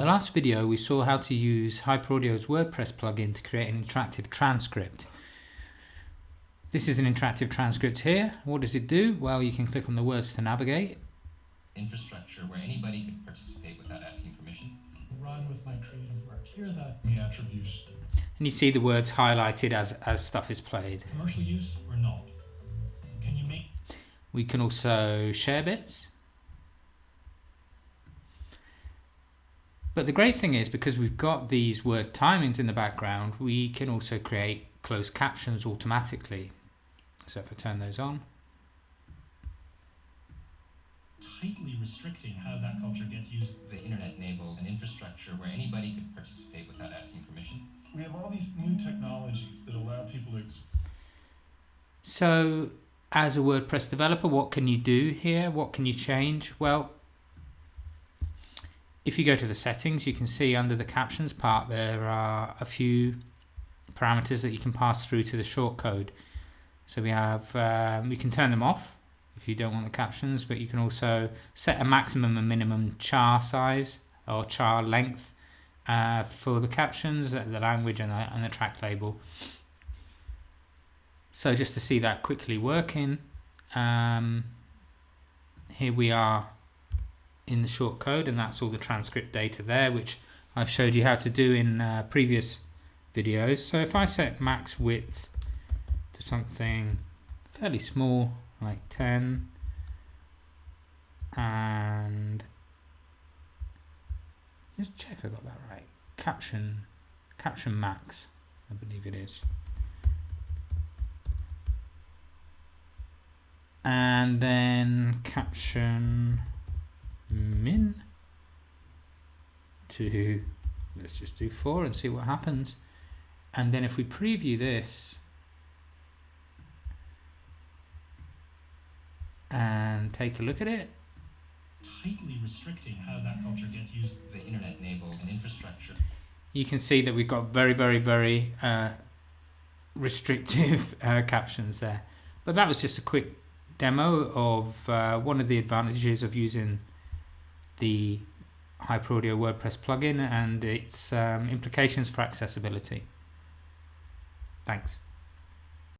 In the last video we saw how to use HyperAudio's WordPress plugin to create an interactive transcript. This is an interactive transcript here. What does it do? Well, you can click on the words to navigate. Infrastructure where anybody can participate without asking permission. Run with my creative work. Here are the attributes. And you see the words highlighted as stuff is played. Commercial use or not? Can you make... We can also share bits. But the great thing is, because we've got these word timings in the background, we can also create closed captions automatically. So if I turn those on. Tightly restricting how that culture gets used. The internet enabled an infrastructure where anybody can participate without asking permission. We have all these new technologies that allow people to... So as a WordPress developer, what can you do here? What can you change? Well, if you go to the settings, you can see under the captions part there are a few parameters that you can pass through to the shortcode. So we have, we can turn them off if you don't want the captions, but you can also set a maximum and minimum char size or char length for the captions, the language and the track label. So just to see that quickly working, here we are in the shortcode, and that's all the transcript data there, which I've showed you how to do in previous videos. So if I set max width to something fairly small, like 10, and just check I got that right. Caption max, I believe it is. And then caption min to, let's just do 4 and see what happens. And then if we preview this and take a look at it, Tightly restricting how that culture gets used. The internet enabled an infrastructure. you can see that we've got very restrictive captions there. But that was just a quick demo of one of the advantages of using the HyperAudio WordPress plugin and its implications for accessibility. Thanks.